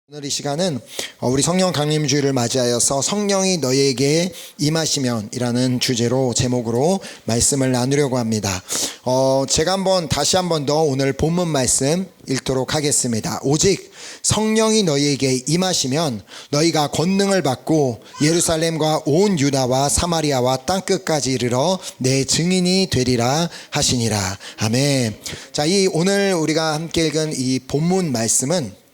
오늘 이 시간은 우리 성령 강림주일을 맞이하여서 성령이 너희에게 임하시면 이라는 주제로 제목으로 말씀을 나누려고 합니다. 제가 다시 한번 더 오늘 본문 말씀 읽도록 하겠습니다. 오직 성령이 너희에게 임하시면 너희가 권능을 받고 예루살렘과 온 유다와 사마리아와 땅끝까지 이르러 내 증인이 되리라 하시니라. 아멘. 자, 오늘 우리가 함께 읽은 이 본문 말씀은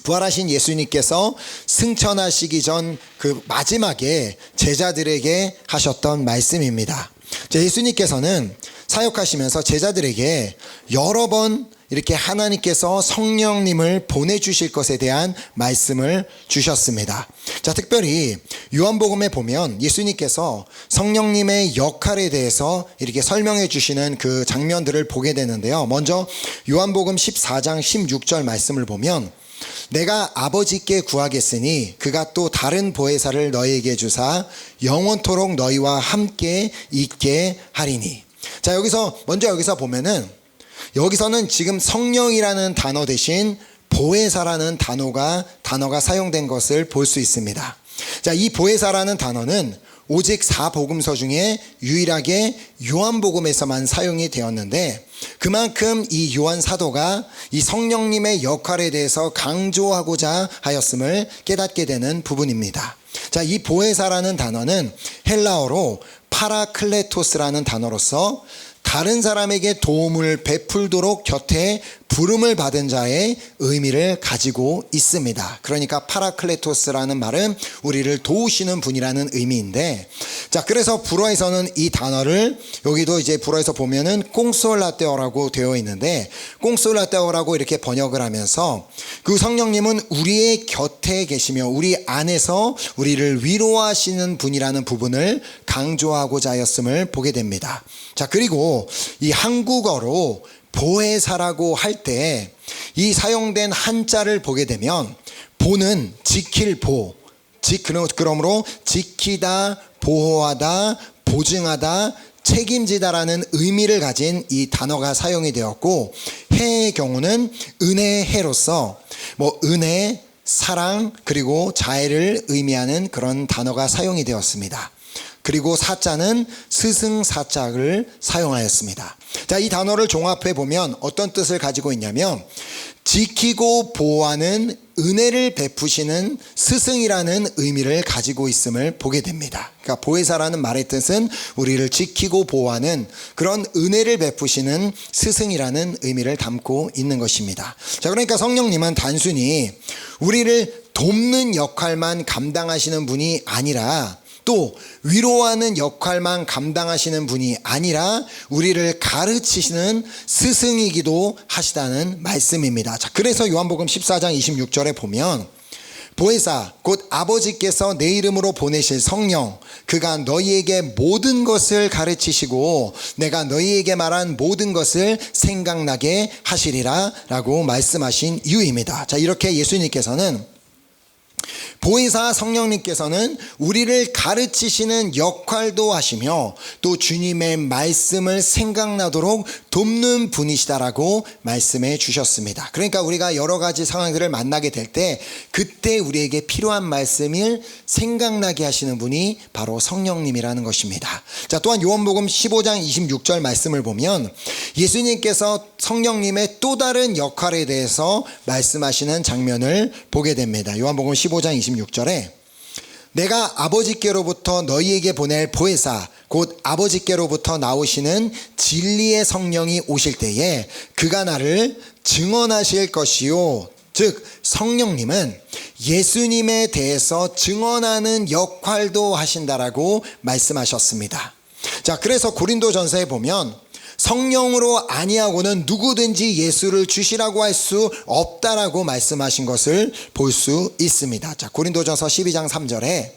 부활하신 예수님께서 승천하시기 전 그 마지막에 제자들에게 하셨던 말씀입니다. 예수님께서는 사역하시면서 제자들에게 여러 번 이렇게 하나님께서 성령님을 보내주실 것에 대한 말씀을 주셨습니다. 자, 특별히 요한복음에 보면 예수님께서 성령님의 역할에 대해서 이렇게 설명해 주시는 그 장면들을 보게 되는데요. 먼저 요한복음 14장 16절 말씀을 보면 내가 아버지께 구하겠으니 그가 또 다른 보혜사를 너희에게 주사 영원토록 너희와 함께 있게 하리니. 자, 여기서 보면은 여기서는 지금 성령이라는 단어 대신 보혜사라는 단어가 사용된 것을 볼 수 있습니다. 자, 이 보혜사라는 단어는 오직 4복음서 중에 유일하게 요한복음에서만 사용이 되었는데 그만큼 이 요한 사도가 이 성령님의 역할에 대해서 강조하고자 하였음을 깨닫게 되는 부분입니다. 자, 이 보혜사라는 단어는 헬라어로 파라클레토스라는 단어로서 다른 사람에게 도움을 베풀도록 곁에 부름을 받은 자의 의미를 가지고 있습니다. 그러니까 파라클레토스라는 말은 우리를 도우시는 분이라는 의미인데, 자, 그래서 불어에서는 이 단어를 여기도 이제 불어에서 보면은 꽁솔라떼어라고 되어 있는데 꽁솔라떼어라고 이렇게 번역을 하면서 그 성령님은 우리의 곁에 계시며 우리 안에서 우리를 위로하시는 분이라는 부분을 강조하고자 하였음을 보게 됩니다. 자, 그리고 이 한국어로 보혜사라고 할 때 이 사용된 한자를 보게 되면 보는 지킬 보, 그러므로 지키다, 보호하다, 보증하다, 책임지다라는 의미를 가진 이 단어가 사용이 되었고, 해의 경우는 은혜, 해로서 은혜, 사랑, 그리고 자애를 의미하는 그런 단어가 사용이 되었습니다. 그리고 사자는 스승사자를 사용하였습니다. 자, 이 단어를 종합해 보면 어떤 뜻을 가지고 있냐면 지키고 보호하는 은혜를 베푸시는 스승이라는 의미를 가지고 있음을 보게 됩니다. 그러니까 보혜사라는 말의 뜻은 우리를 지키고 보호하는 그런 은혜를 베푸시는 스승이라는 의미를 담고 있는 것입니다. 자, 그러니까 성령님은 단순히 우리를 돕는 역할만 감당하시는 분이 아니라 또 위로하는 역할만 감당하시는 분이 아니라 우리를 가르치시는 스승이기도 하시다는 말씀입니다. 자, 그래서 요한복음 14장 26절에 보면 보혜사 곧 아버지께서 내 이름으로 보내실 성령 그가 너희에게 모든 것을 가르치시고 내가 너희에게 말한 모든 것을 생각나게 하시리라 라고 말씀하신 이유입니다. 자, 이렇게 예수님께서는 보혜사 성령님께서는 우리를 가르치시는 역할도 하시며 또 주님의 말씀을 생각나도록 돕는 분이시다라고 말씀해 주셨습니다. 그러니까 우리가 여러 가지 상황들을 만나게 될 때 그때 우리에게 필요한 말씀을 생각나게 하시는 분이 바로 성령님이라는 것입니다. 자, 또한 요한복음 15장 26절 말씀을 보면 예수님께서 성령님의 또 다른 역할에 대해서 말씀하시는 장면을 보게 됩니다. 요한복음 15장 26절에 내가 아버지께로부터 너희에게 보낼 보혜사 곧 아버지께로부터 나오시는 진리의 성령이 오실 때에 그가 나를 증언하실 것이요. 즉 성령님은 예수님에 대해서 증언하는 역할도 하신다라고 말씀하셨습니다. 자, 그래서 고린도전서에 보면 성령으로 아니하고는 누구든지 예수를 주시라고 할 수 없다라고 말씀하신 것을 볼 수 있습니다. 자, 고린도전서 12장 3절에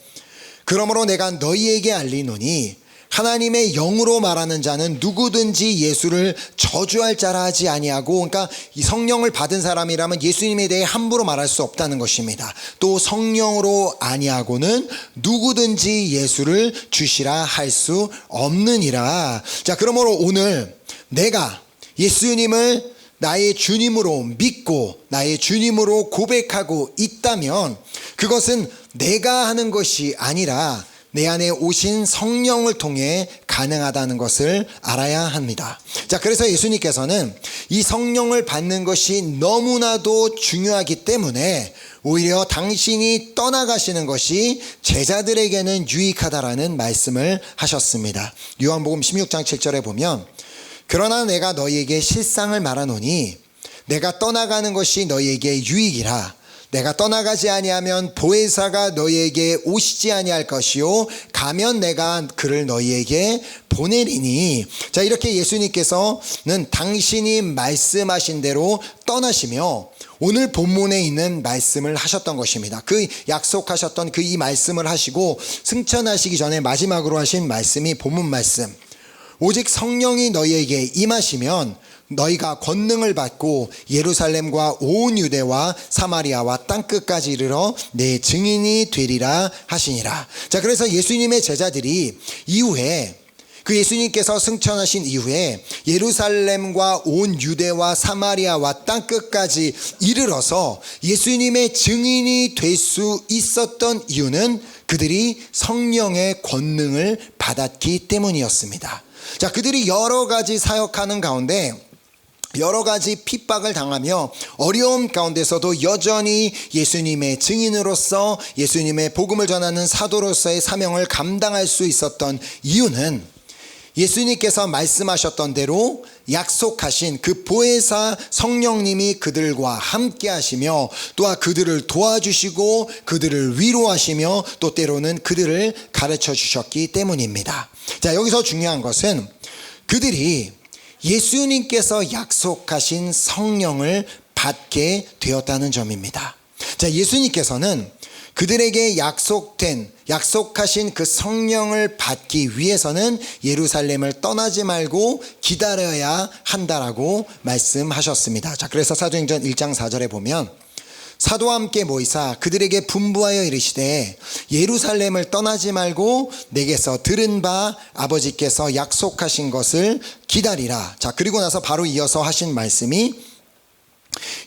그러므로 내가 너희에게 알리노니 하나님의 영으로 말하는 자는 누구든지 예수를 저주할 자라 하지 아니하고, 그러니까 이 성령을 받은 사람이라면 예수님에 대해 함부로 말할 수 없다는 것입니다. 또 성령으로 아니하고는 누구든지 예수를 주시라 할 수 없느니라. 자, 그러므로 오늘 내가 예수님을 나의 주님으로 믿고 나의 주님으로 고백하고 있다면 그것은 내가 하는 것이 아니라 내 안에 오신 성령을 통해 가능하다는 것을 알아야 합니다. 자, 그래서 예수님께서는 이 성령을 받는 것이 너무나도 중요하기 때문에 오히려 당신이 떠나가시는 것이 제자들에게는 유익하다라는 말씀을 하셨습니다. 요한복음 16장 7절에 보면 그러나 내가 너희에게 실상을 말하노니 내가 떠나가는 것이 너희에게 유익이라. 내가 떠나가지 아니하면 보혜사가 너희에게 오시지 아니할 것이요 가면 내가 그를 너희에게 보내리니. 자, 이렇게 예수님께서는 당신이 말씀하신 대로 떠나시며 오늘 본문에 있는 말씀을 하셨던 것입니다. 그 약속하셨던 그 이 말씀을 하시고 승천하시기 전에 마지막으로 하신 말씀이 본문 말씀. 오직 성령이 너희에게 임하시면 너희가 권능을 받고 예루살렘과 온 유대와 사마리아와 땅끝까지 이르러 내 증인이 되리라 하시니라. 자, 그래서 예수님의 제자들이 이후에 그 예수님께서 승천하신 이후에 예루살렘과 온 유대와 사마리아와 땅끝까지 이르러서 예수님의 증인이 될 수 있었던 이유는 그들이 성령의 권능을 받았기 때문이었습니다. 자, 그들이 여러 가지 사역하는 가운데 여러 가지 핍박을 당하며 어려움 가운데서도 여전히 예수님의 증인으로서 예수님의 복음을 전하는 사도로서의 사명을 감당할 수 있었던 이유는 예수님께서 말씀하셨던 대로 약속하신 그 보혜사 성령님이 그들과 함께 하시며 또한 그들을 도와주시고 그들을 위로하시며 또 때로는 그들을 가르쳐 주셨기 때문입니다. 자, 여기서 중요한 것은 그들이 예수님께서 약속하신 성령을 받게 되었다는 점입니다. 자, 예수님께서는 그들에게 약속하신 그 성령을 받기 위해서는 예루살렘을 떠나지 말고 기다려야 한다라고 말씀하셨습니다. 자, 그래서 사도행전 1장 4절에 보면 사도와 함께 모이사 그들에게 분부하여 이르시되 예루살렘을 떠나지 말고 내게서 들은 바 아버지께서 약속하신 것을 기다리라. 자, 그리고 나서 바로 이어서 하신 말씀이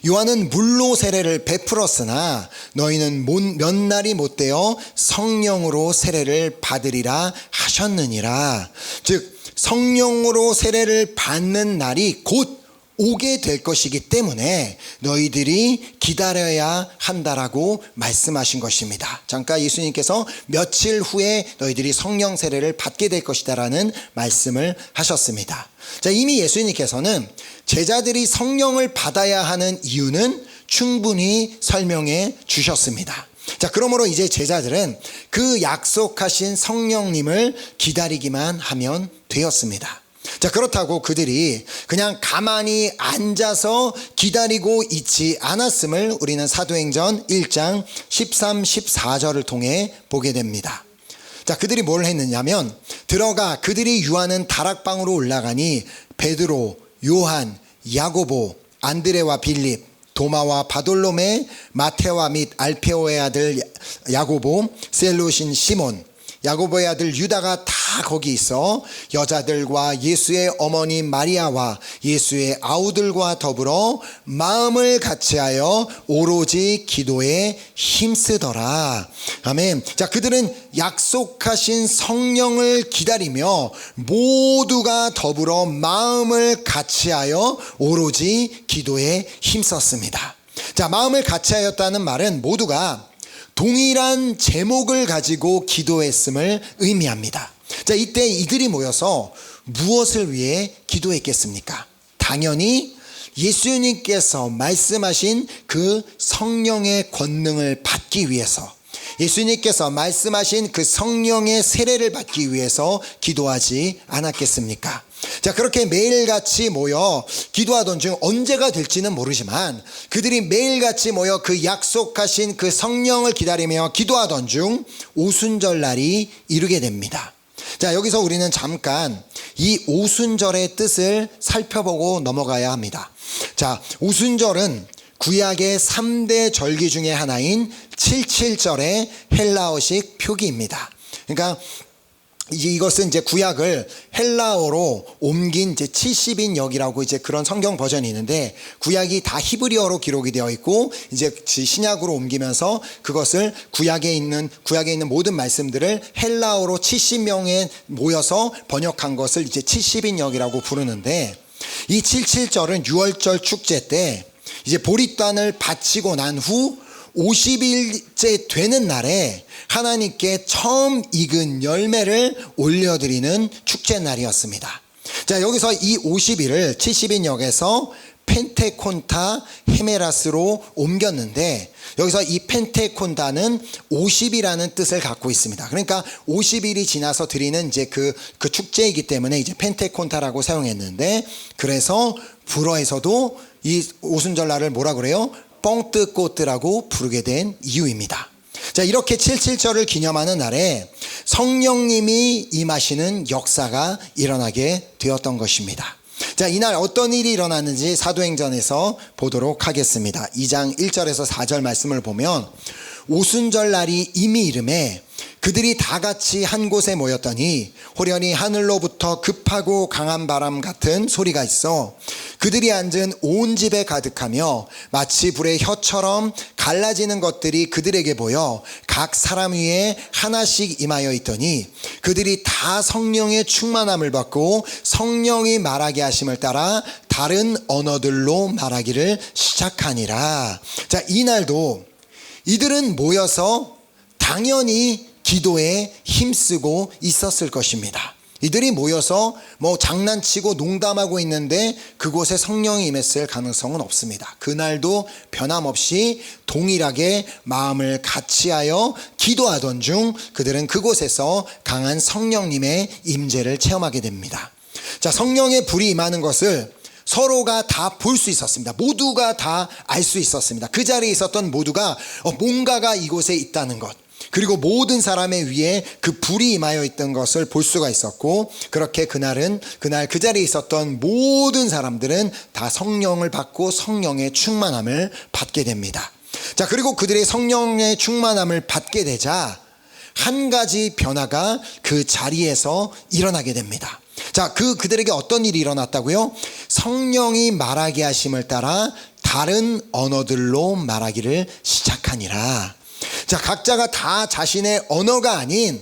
요한은 물로 세례를 베풀었으나 너희는 몇 날이 못되어 성령으로 세례를 받으리라 하셨느니라. 즉 성령으로 세례를 받는 날이 곧 오게 될 것이기 때문에 너희들이 기다려야 한다라고 말씀하신 것입니다. 잠깐 예수님께서 며칠 후에 너희들이 성령 세례를 받게 될 것이다라는 말씀을 하셨습니다. 자, 이미 예수님께서는 제자들이 성령을 받아야 하는 이유는 충분히 설명해 주셨습니다. 자, 그러므로 이제 제자들은 그 약속하신 성령님을 기다리기만 하면 되었습니다. 자, 그렇다고 그들이 그냥 가만히 앉아서 기다리고 있지 않았음을 우리는 사도행전 1장 13, 14절을 통해 보게 됩니다. 자, 그들이 뭘 했느냐면 들어가 그들이 유하는 다락방으로 올라가니 베드로, 요한, 야고보, 안드레와 빌립, 도마와 바돌로메, 마테와 및 알페오의 아들 야고보, 셀롯인 시몬, 야고보의 아들 유다가 다 거기 있어 여자들과 예수의 어머니 마리아와 예수의 아우들과 더불어 마음을 같이하여 오로지 기도에 힘쓰더라. 아멘. 자, 그들은 약속하신 성령을 기다리며 모두가 더불어 마음을 같이하여 오로지 기도에 힘썼습니다. 자, 마음을 같이하였다는 말은 모두가 동일한 제목을 가지고 기도했음을 의미합니다. 자, 이때 이들이 모여서 무엇을 위해 기도했겠습니까? 당연히 예수님께서 말씀하신 그 성령의 권능을 받기 위해서, 예수님께서 말씀하신 그 성령의 세례를 받기 위해서 기도하지 않았겠습니까? 자, 그렇게 매일같이 모여 기도하던 중 언제가 될지는 모르지만 그들이 매일같이 모여 그 약속하신 그 성령을 기다리며 기도하던 중 오순절날이 이르게 됩니다. 자, 여기서 우리는 잠깐 이 오순절의 뜻을 살펴보고 넘어가야 합니다. 자, 오순절은 구약의 3대 절기 중에 하나인 77절의 헬라어식 표기입니다. 그러니까 이것은 이제 구약을 헬라어로 옮긴 이제 70인역이라고 이제 그런 성경 버전이 있는데, 구약이 다 히브리어로 기록이 되어 있고 이제 신약으로 옮기면서 그것을 구약에 있는 모든 말씀들을 헬라어로 70명에 모여서 번역한 것을 이제 70인역이라고 부르는데, 이 77절은 유월절 축제 때 이제 보리단을 바치고 난 후 50일째 되는 날에 하나님께 처음 익은 열매를 올려드리는 축제 날이었습니다. 자, 여기서 이 50일을 70인역에서 펜테콘타 헤메라스로 옮겼는데, 여기서 이 펜테콘타는 50이라는 뜻을 갖고 있습니다. 그러니까 50일이 지나서 드리는 이제 그 축제이기 때문에 이제 펜테콘타라고 사용했는데, 그래서 불어에서도 이 오순절날을 뭐라 그래요? 뻥뜨꼬뜨라고 부르게 된 이유입니다. 자, 이렇게 77절을 기념하는 날에 성령님이 임하시는 역사가 일어나게 되었던 것입니다. 자, 이날 어떤 일이 일어났는지 사도행전에서 보도록 하겠습니다. 2장 1절에서 4절 말씀을 보면, 오순절 날이 이미 이름에 그들이 다 같이 한 곳에 모였더니 호련히 하늘로부터 급하고 강한 바람 같은 소리가 있어 그들이 앉은 온 집에 가득하며 마치 불의 혀처럼 갈라지는 것들이 그들에게 보여 각 사람 위에 하나씩 임하여 있더니 그들이 다 성령의 충만함을 받고 성령이 말하게 하심을 따라 다른 언어들로 말하기를 시작하니라. 자, 이날도 이들은 모여서 당연히 기도에 힘쓰고 있었을 것입니다. 이들이 모여서 장난치고 농담하고 있는데 그곳에 성령이 임했을 가능성은 없습니다. 그날도 변함없이 동일하게 마음을 같이하여 기도하던 중 그들은 그곳에서 강한 성령님의 임재를 체험하게 됩니다. 자, 성령의 불이 임하는 것을 서로가 다 볼 수 있었습니다. 모두가 다 알 수 있었습니다. 그 자리에 있었던 모두가 뭔가가 이곳에 있다는 것, 그리고 모든 사람의 위에 그 불이 임하여 있던 것을 볼 수가 있었고, 그렇게 그날 그 자리에 있었던 모든 사람들은 다 성령을 받고 성령의 충만함을 받게 됩니다. 자, 그리고 그들의 성령의 충만함을 받게 되자 한 가지 변화가 그 자리에서 일어나게 됩니다. 자, 그들에게 어떤 일이 일어났다고요? 성령이 말하게 하심을 따라 다른 언어들로 말하기를 시작하니라. 자, 각자가 다 자신의 언어가 아닌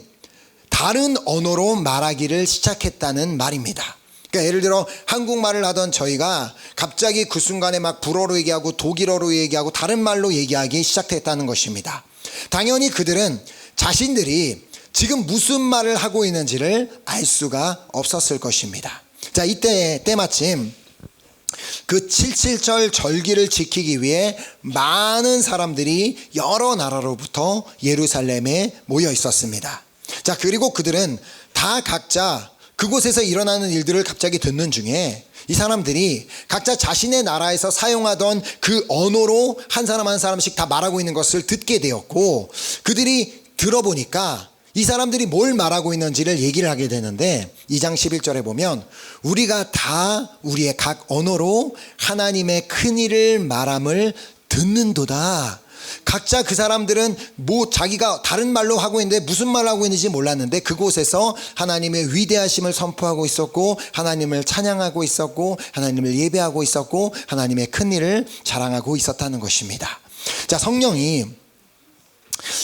다른 언어로 말하기를 시작했다는 말입니다. 그러니까 예를 들어 한국말을 하던 저희가 갑자기 그 순간에 막 불어로 얘기하고 독일어로 얘기하고 다른 말로 얘기하기 시작했다는 것입니다. 당연히 그들은 자신들이 지금 무슨 말을 하고 있는지를 알 수가 없었을 것입니다. 자, 이때 때마침 그 77절 절기를 지키기 위해 많은 사람들이 여러 나라로부터 예루살렘에 모여 있었습니다. 자, 그리고 그들은 다 각자 그곳에서 일어나는 일들을 갑자기 듣는 중에 이 사람들이 각자 자신의 나라에서 사용하던 그 언어로 한 사람 한 사람씩 다 말하고 있는 것을 듣게 되었고, 그들이 들어보니까 이 사람들이 뭘 말하고 있는지를 얘기를 하게 되는데, 2장 11절에 보면 우리가 다 우리의 각 언어로 하나님의 큰 일을 말함을 듣는도다. 각자 그 사람들은 자기가 다른 말로 하고 있는데 무슨 말을 하고 있는지 몰랐는데 그곳에서 하나님의 위대하심을 선포하고 있었고, 하나님을 찬양하고 있었고, 하나님을 예배하고 있었고, 하나님의 큰 일을 자랑하고 있었다는 것입니다. 자, 성령이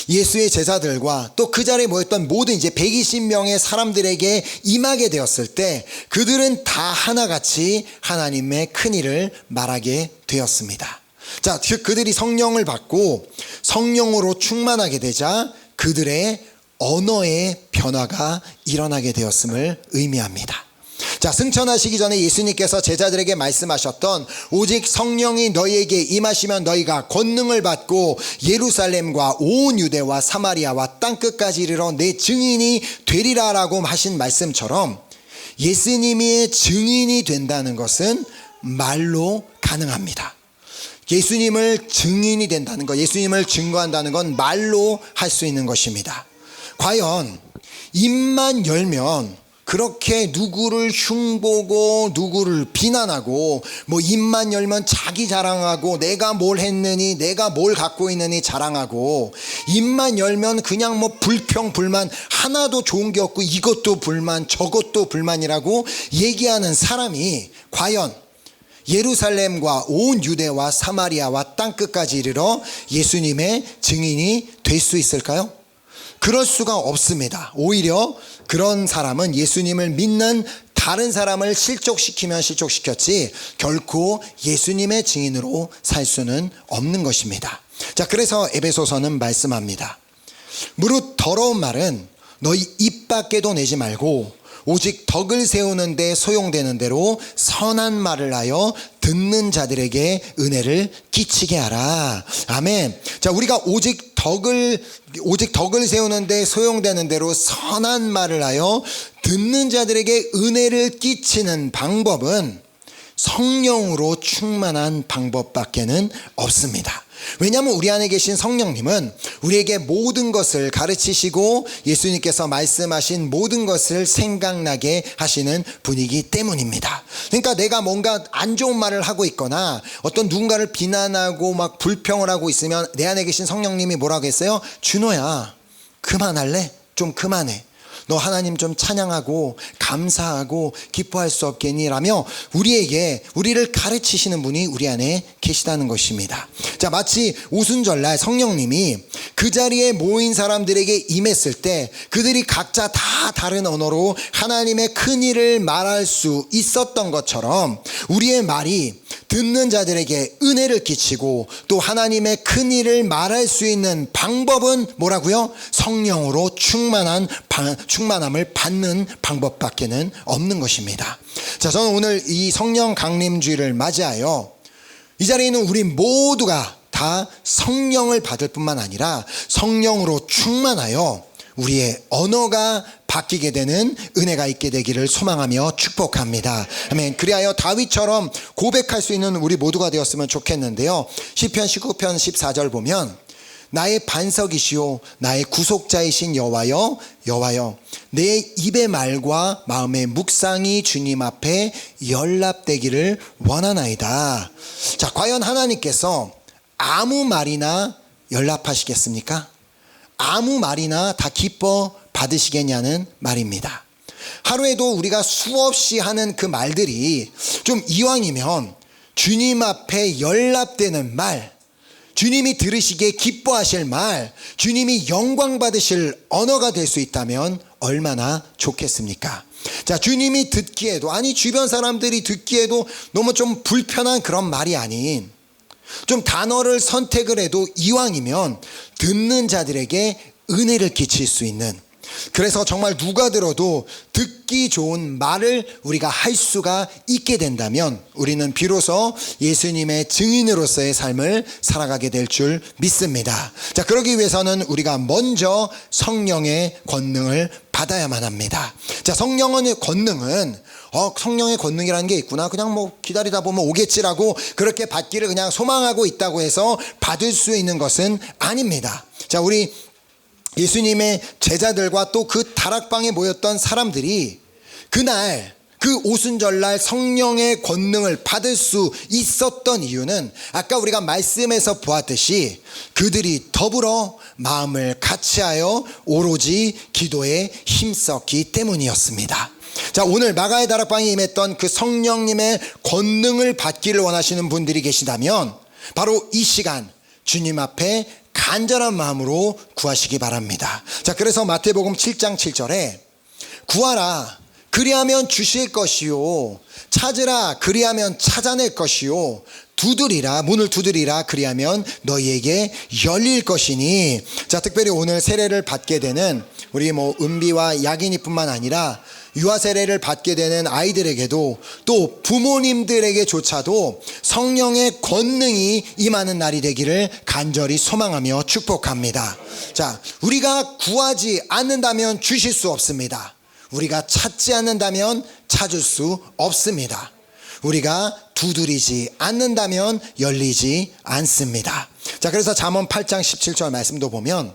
예수의 제자들과 또 그 자리에 모였던 모든 이제 120명의 사람들에게 임하게 되었을 때 그들은 다 하나같이 하나님의 큰 일을 말하게 되었습니다. 자, 즉 그들이 성령을 받고 성령으로 충만하게 되자 그들의 언어의 변화가 일어나게 되었음을 의미합니다. 자, 승천하시기 전에 예수님께서 제자들에게 말씀하셨던 오직 성령이 너희에게 임하시면 너희가 권능을 받고 예루살렘과 온 유대와 사마리아와 땅끝까지 이르러 내 증인이 되리라 라고 하신 말씀처럼 예수님의 증인이 된다는 것은 말로 가능합니다. 예수님을 증인이 된다는 것, 예수님을 증거한다는 건 말로 할 수 있는 것입니다. 과연 입만 열면 그렇게 누구를 흉보고 누구를 비난하고 뭐 입만 열면 자기 자랑하고 내가 뭘 했느니 내가 뭘 갖고 있느니 자랑하고 입만 열면 그냥 뭐 불평 불만 하나도 좋은 게 없고 이것도 불만 저것도 불만이라고 얘기하는 사람이 과연 예루살렘과 온 유대와 사마리아와 땅끝까지 이르러 예수님의 증인이 될 수 있을까요? 그럴 수가 없습니다. 오히려 그런 사람은 예수님을 믿는 다른 사람을 실족시키면 실족시켰지 결코 예수님의 증인으로 살 수는 없는 것입니다. 자, 그래서 에베소서는 말씀합니다. 무릇 더러운 말은 너희 입 밖에도 내지 말고 오직 덕을 세우는 데 소용되는 대로 선한 말을 하여 듣는 자들에게 은혜를 끼치게 하라. 아멘. 자, 우리가 오직 덕을 세우는 데 소용되는 대로 선한 말을 하여 듣는 자들에게 은혜를 끼치는 방법은 성령으로 충만한 방법밖에는 없습니다. 왜냐하면 우리 안에 계신 성령님은 우리에게 모든 것을 가르치시고 예수님께서 말씀하신 모든 것을 생각나게 하시는 분이기 때문입니다. 그러니까 내가 뭔가 안 좋은 말을 하고 있거나 어떤 누군가를 비난하고 막 불평을 하고 있으면 내 안에 계신 성령님이 뭐라고 했어요? 준호야, 그만할래? 좀 그만해. 너 하나님 좀 찬양하고 감사하고 기뻐할 수 없겠니? 라며 우리를 가르치시는 분이 우리 안에 계시다는 것입니다. 자, 마치 오순절날 성령님이 그 자리에 모인 사람들에게 임했을 때 그들이 각자 다 다른 언어로 하나님의 큰 일을 말할 수 있었던 것처럼 우리의 말이 듣는 자들에게 은혜를 끼치고 또 하나님의 큰 일을 말할 수 있는 방법은 뭐라고요? 성령으로 충만함을 받는 방법밖에는 없는 것입니다. 자, 저는 오늘 이 성령 강림주일을 맞이하여 이 자리에 있는 우리 모두가 다 성령을 받을 뿐만 아니라 성령으로 충만하여 우리의 언어가 바뀌게 되는 은혜가 있게 되기를 소망하며 축복합니다. 아멘. 그리하여 다윗처럼 고백할 수 있는 우리 모두가 되었으면 좋겠는데요. 시편 19편 14절 보면 나의 반석이시오 나의 구속자이신 여호와여 여호와여 내 입의 말과 마음의 묵상이 주님 앞에 연락되기를 원하나이다. 자, 과연 하나님께서 아무 말이나 연락하시겠습니까? 아무 말이나 다 기뻐 받으시겠냐는 말입니다. 하루에도 우리가 수없이 하는 그 말들이 좀 이왕이면 주님 앞에 연락되는 말, 주님이 들으시기에 기뻐하실 말, 주님이 영광 받으실 언어가 될 수 있다면 얼마나 좋겠습니까? 자, 주님이 듣기에도 아니 주변 사람들이 듣기에도 너무 좀 불편한 그런 말이 아닌 좀 단어를 선택을 해도 이왕이면 듣는 자들에게 은혜를 끼칠 수 있는, 그래서 정말 누가 들어도 듣기 좋은 말을 우리가 할 수가 있게 된다면 우리는 비로소 예수님의 증인으로서의 삶을 살아가게 될 줄 믿습니다. 자, 그러기 위해서는 우리가 먼저 성령의 권능을 받아야만 합니다. 자, 성령의 권능은 성령의 권능이라는 게 있구나, 그냥 뭐 기다리다 보면 오겠지라고 그렇게 받기를 그냥 소망하고 있다고 해서 받을 수 있는 것은 아닙니다. 자, 우리 예수님의 제자들과 또 그 다락방에 모였던 사람들이 그날 그 오순절날 성령의 권능을 받을 수 있었던 이유는 아까 우리가 말씀에서 보았듯이 그들이 더불어 마음을 같이하여 오로지 기도에 힘썼기 때문이었습니다. 자, 오늘 마가의 다락방에 임했던 그 성령님의 권능을 받기를 원하시는 분들이 계시다면 바로 이 시간 주님 앞에 간절한 마음으로 구하시기 바랍니다. 자, 그래서 마태복음 7장 7절에 구하라 그리하면 주실 것이요 찾으라 그리하면 찾아낼 것이요 두드리라 문을 두드리라 그리하면 너희에게 열릴 것이니. 자, 특별히 오늘 세례를 받게 되는 우리 은비와 약인이뿐만 아니라 유아 세례를 받게 되는 아이들에게도 또 부모님들에게조차도 성령의 권능이 임하는 날이 되기를 간절히 소망하며 축복합니다. 자, 우리가 구하지 않는다면 주실 수 없습니다. 우리가 찾지 않는다면 찾을 수 없습니다. 우리가 두드리지 않는다면 열리지 않습니다. 자, 그래서 잠언 8장 17절 말씀도 보면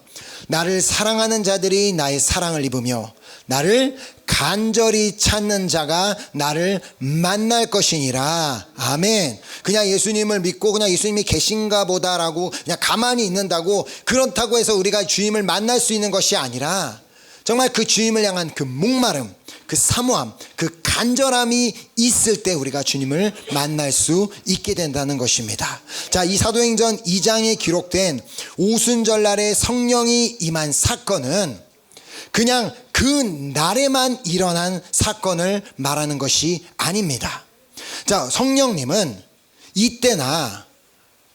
나를 사랑하는 자들이 나의 사랑을 입으며 나를 간절히 찾는 자가 나를 만날 것이니라. 아멘. 그냥 예수님을 믿고 그냥 예수님이 계신가 보다라고 그냥 가만히 있는다고, 그렇다고 해서 우리가 주님을 만날 수 있는 것이 아니라 정말 그 주님을 향한 그 목마름, 그 사모함, 그 간절함이 있을 때 우리가 주님을 만날 수 있게 된다는 것입니다. 자, 이 사도행전 2장에 기록된 오순절날에 성령이 임한 사건은 그냥 그 날에만 일어난 사건을 말하는 것이 아닙니다. 자, 성령님은 이때나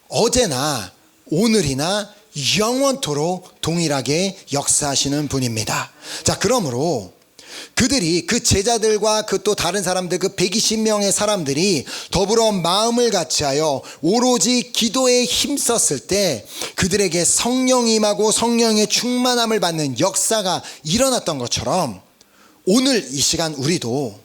어제나 오늘이나 영원토록 동일하게 역사하시는 분입니다. 자, 그러므로 그들이, 그 제자들과 그 또 다른 사람들, 그 120명의 사람들이 더불어 마음을 같이하여 오로지 기도에 힘썼을 때 그들에게 성령이 임하고 성령의 충만함을 받는 역사가 일어났던 것처럼, 오늘 이 시간 우리도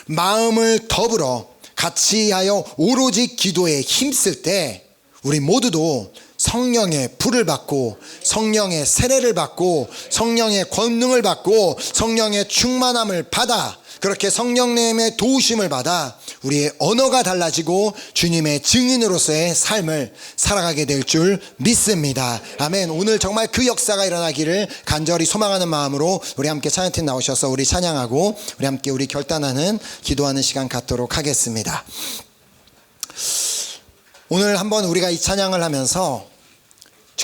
마음을 더불어 같이하여 오로지 기도에 힘쓸 때 우리 모두도 성령의 불을 받고 성령의 세례를 받고 성령의 권능을 받고 성령의 충만함을 받아, 그렇게 성령님의 도우심을 받아 우리의 언어가 달라지고 주님의 증인으로서의 삶을 살아가게 될 줄 믿습니다. 아멘. 오늘 정말 그 역사가 일어나기를 간절히 소망하는 마음으로 우리 함께 찬양팀 나오셔서 우리 찬양하고 우리 함께 우리 결단하는 기도하는 시간 갖도록 하겠습니다. 오늘 한번 우리가 이 찬양을 하면서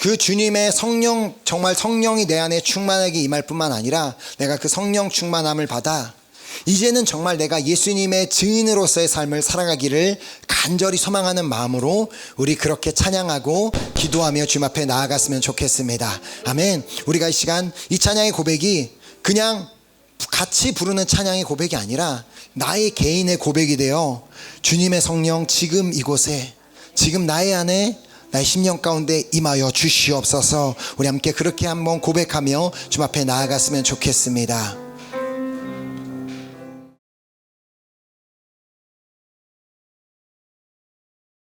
그 주님의 성령, 정말 성령이 내 안에 충만하게 임할 뿐만 아니라 내가 그 성령 충만함을 받아 이제는 정말 내가 예수님의 증인으로서의 삶을 살아가기를 간절히 소망하는 마음으로 우리 그렇게 찬양하고 기도하며 주님 앞에 나아갔으면 좋겠습니다. 아멘. 우리가 이 시간 이 찬양의 고백이 그냥 같이 부르는 찬양의 고백이 아니라 나의 개인의 고백이 되어 주님의 성령 지금 이곳에, 지금 나의 안에, 나의 심령 가운데 임하여 주시옵소서. 우리 함께 그렇게 한번 고백하며 주님 앞에 나아갔으면 좋겠습니다.